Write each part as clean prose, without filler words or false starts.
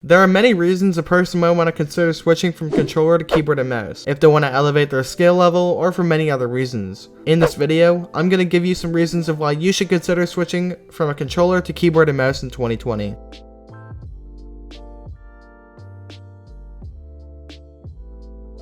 There are many reasons a person might want to consider switching from controller to keyboard and mouse, if they want to elevate their skill level or for many other reasons. In this video, I'm going to give you some reasons of why you should consider switching from a controller to keyboard and mouse in 2020.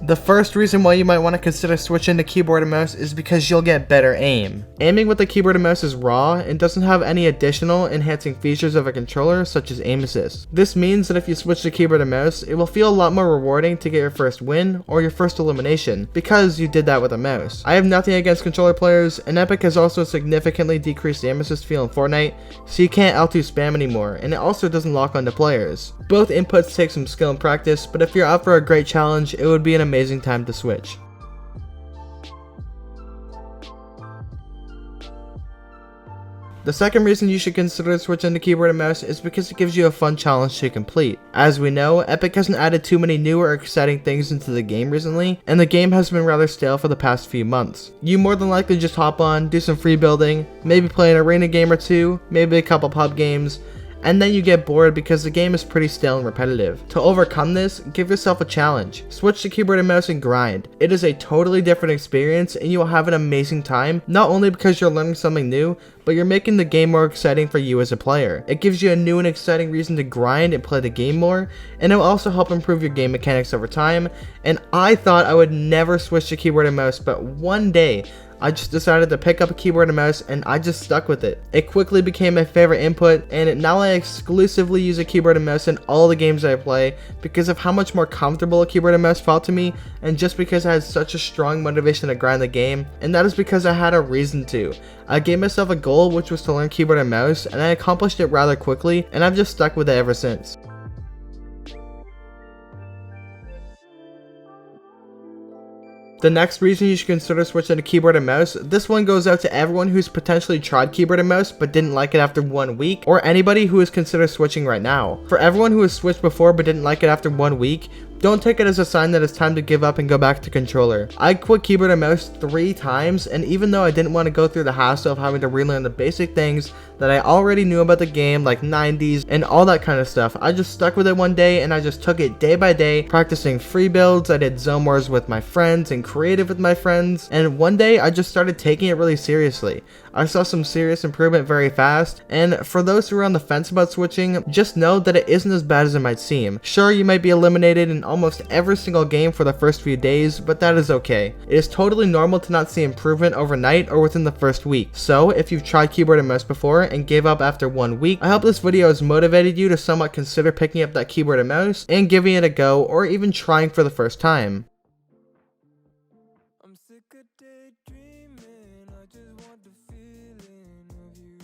The first reason why you might want to consider switching to keyboard and mouse is because you'll get better aim. Aiming with the keyboard and mouse is raw and doesn't have any additional enhancing features of a controller such as aim assist. This means that if you switch to keyboard and mouse, it will feel a lot more rewarding to get your first win or your first elimination because you did that with a mouse. I have nothing against controller players, and Epic has also significantly decreased the aim assist feel in Fortnite, so you can't L2 spam anymore, and it also doesn't lock onto players. Both inputs take some skill and practice, but if you're up for a great challenge, it would be an amazing time to switch. The second reason you should consider switching to keyboard and mouse is because it gives you a fun challenge to complete. As we know, Epic hasn't added too many new or exciting things into the game recently, and the game has been rather stale for the past few months. You more than likely just hop on, do some free building, maybe play an arena game or two, maybe a couple pub games, and then you get bored because the game is pretty stale and repetitive. To overcome this, give yourself a challenge. Switch to keyboard and mouse and grind. It is a totally different experience and you will have an amazing time, not only because you're learning something new, but you're making the game more exciting for you as a player. It gives you a new and exciting reason to grind and play the game more, and it will also help improve your game mechanics over time. And I thought I would never switch to keyboard and mouse, but one day, I just decided to pick up a keyboard and mouse and I just stuck with it. It quickly became my favorite input, and now I exclusively use a keyboard and mouse in all the games I play because of how much more comfortable a keyboard and mouse felt to me, and just because I had such a strong motivation to grind the game, and that is because I had a reason to. I gave myself a goal, which was to learn keyboard and mouse, and I accomplished it rather quickly, and I've just stuck with it ever since. The next reason you should consider switching to keyboard and mouse, this one goes out to everyone who's potentially tried keyboard and mouse but didn't like it after 1 week, or anybody who is considering switching right now. For everyone who has switched before but didn't like it after 1 week, don't take it as a sign that it's time to give up and go back to controller. I quit keyboard and mouse 3 times, and even though I didn't want to go through the hassle of having to relearn the basic things that I already knew about the game, like 90s and all that kind of stuff, I just stuck with it one day and I just took it day by day, practicing free builds. I did zone wars with my friends and creative with my friends, and one day I just started taking it really seriously. I saw some serious improvement very fast, and for those who are on the fence about switching, just know that it isn't as bad as it might seem. Sure, you might be eliminated in almost every single game for the first few days, but that is okay. It is totally normal to not see improvement overnight or within the first week. So if you've tried keyboard and mouse before and gave up after 1 week, I hope this video has motivated you to somewhat consider picking up that keyboard and mouse and giving it a go, or even trying for the first time.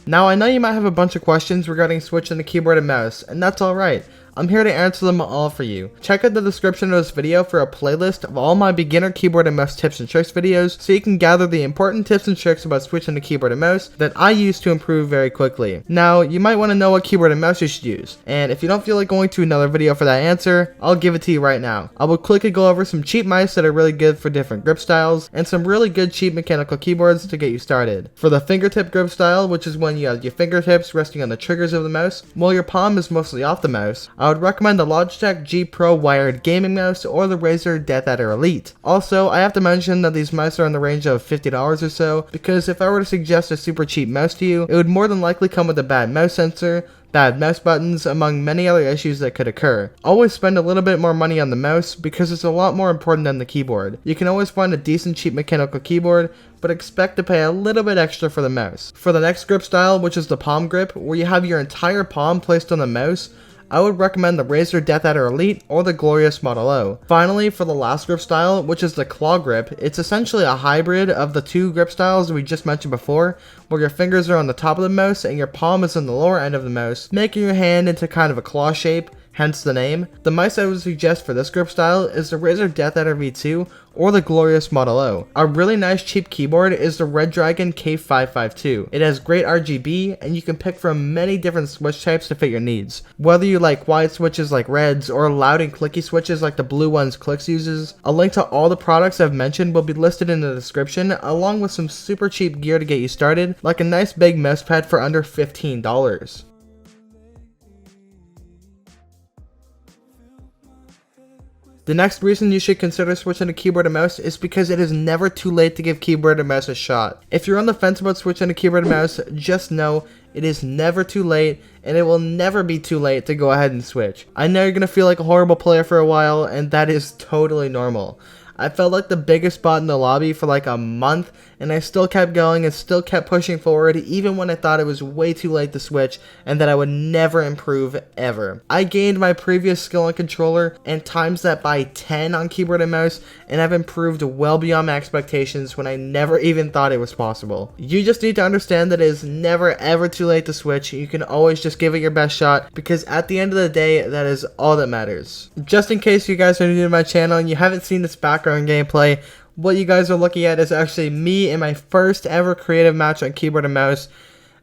Now, I know you might have a bunch of questions regarding switching to keyboard and mouse, and that's alright. I'm here to answer them all for you. Check out the description of this video for a playlist of all my beginner keyboard and mouse tips and tricks videos, so you can gather the important tips and tricks about switching to keyboard and mouse that I use to improve very quickly. Now, you might want to know what keyboard and mouse you should use, and if you don't feel like going to another video for that answer, I'll give it to you right now. I will quickly go over some cheap mice that are really good for different grip styles, and some really good cheap mechanical keyboards to get you started. For the fingertip grip style, which is when you have your fingertips resting on the triggers of the mouse, while your palm is mostly off the mouse, I would recommend the Logitech G Pro wired gaming mouse or the Razer Death Adder Elite. Also, I have to mention that these mice are in the range of $50 or so, because if I were to suggest a super cheap mouse to you, it would more than likely come with a bad mouse sensor, bad mouse buttons, among many other issues that could occur. Always spend a little bit more money on the mouse because it's a lot more important than the keyboard. You can always find a decent cheap mechanical keyboard, but expect to pay a little bit extra for the mouse. For the next grip style, which is the palm grip, where you have your entire palm placed on the mouse, I would recommend the Razer Death Adder Elite or the Glorious Model O. Finally, for the last grip style, which is the claw grip, it's essentially a hybrid of the 2 grip styles we just mentioned before, where your fingers are on the top of the mouse and your palm is on the lower end of the mouse, making your hand into kind of a claw shape, hence the name. The mice I would suggest for this grip style is the Razer Death Adder V2 or the Glorious Model O. A really nice cheap keyboard is the Red Dragon K552. It has great RGB, and you can pick from many different switch types to fit your needs. Whether you like quiet switches like Reds, or loud and clicky switches like the blue ones Clicks uses, a link to all the products I've mentioned will be listed in the description, along with some super cheap gear to get you started, like a nice big mousepad for under $15. The next reason you should consider switching to keyboard and mouse is because it is never too late to give keyboard and mouse a shot. If you're on the fence about switching to keyboard and mouse, just know it is never too late, and it will never be too late to go ahead and switch. I know you're going to feel like a horrible player for a while, and that is totally normal. I felt like the biggest bot in the lobby for like a month, and I still kept going and still kept pushing forward even when I thought it was way too late to switch and that I would never improve ever. I gained my previous skill on controller and times that by 10 on keyboard and mouse, and I've improved well beyond my expectations when I never even thought it was possible. You just need to understand that it is never ever too late to switch. You can always just give it your best shot, because at the end of the day, that is all that matters. Just in case you guys are new to my channel and you haven't seen this background gameplay, what you guys are looking at is actually me in my first ever creative match on keyboard and mouse.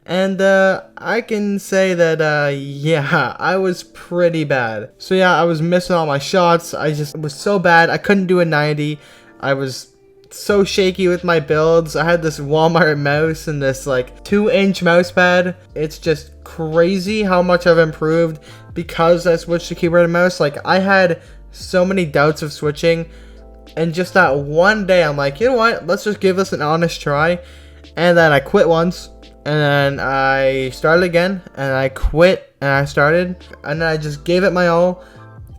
And I can say that yeah, I was pretty bad. So yeah, I was missing all my shots. I just was so bad. I couldn't do a 90. I was so shaky with my builds. I had this Walmart mouse and this like 2-inch mouse pad. It's just crazy how much I've improved because I switched to keyboard and mouse. Like, I had so many doubts of switching, and just that one day I'm like, you know what, let's just give this an honest try. And then I quit once, and then I started again, and I quit, and I started, and then I just gave it my all.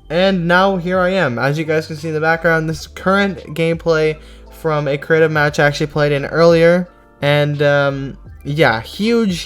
And now here I am. As you guys can see in the background, this current gameplay from a creative match I actually played in earlier. And yeah, huge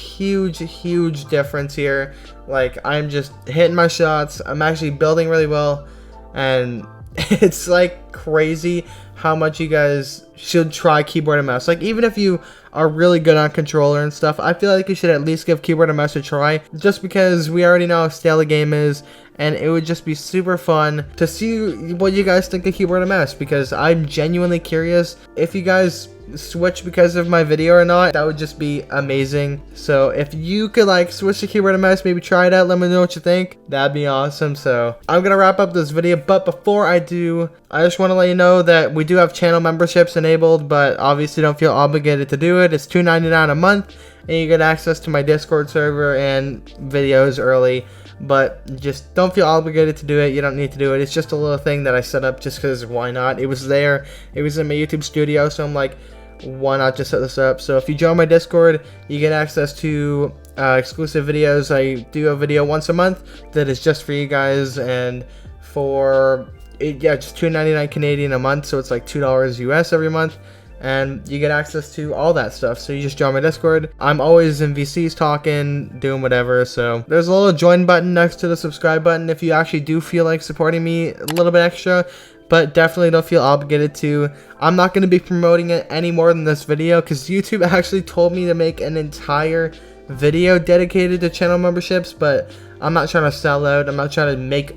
difference here. Like, I'm just hitting my shots. I'm actually building really well, and it's like crazy how much you guys should try keyboard and mouse. Like, even if you are really good on controller and stuff, I feel like you should at least give keyboard and mouse a try, just because we already know how stale the game is, and it would just be super fun to see what you guys think of keyboard and mouse, because I'm genuinely curious if you guys switch because of my video or not. That would just be amazing. So if you could like switch to keyboard and mouse, maybe try it out, let me know what you think. That'd be awesome. So I'm gonna wrap up this video, but before I do, I just want to let you know that we do have channel memberships enabled, but obviously don't feel obligated to do it. It's $2.99 a month, and you get access to my Discord server and videos early. But just don't feel obligated to do it. You don't need to do it. It's just a little thing that I set up just because why not? It was there. It was in my YouTube studio, so I'm like, why not just set this up? So if you join my Discord, you get access to exclusive videos. I do a video once a month that is just for you guys, and for yeah, just $2.99 Canadian a month, so it's like $2 US every month. And you get access to all that stuff. So you just join my Discord. I'm always in VCs talking, doing whatever. So there's a little join button next to the subscribe button if you actually do feel like supporting me a little bit extra. But definitely don't feel obligated to. I'm not going to be promoting it any more than this video, because YouTube actually told me to make an entire video dedicated to channel memberships. But I'm not trying to sell out. I'm not trying to make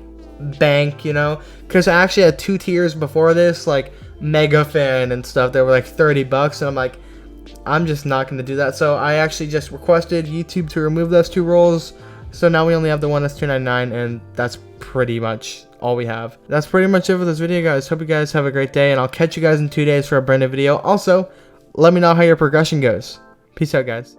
bank, you know. Because I actually had 2 tiers before this, like Mega Fan and stuff that were like $30, and I'm like, I'm just not going to do that. So I actually just requested YouTube to remove those 2 roles, so now we only have the one that's $2.99, and that's pretty much all we have. That's pretty much it for this video, guys. Hope you guys have a great day, and I'll catch you guys in 2 days for a brand new video. Also, let me know how your progression goes. Peace out, guys.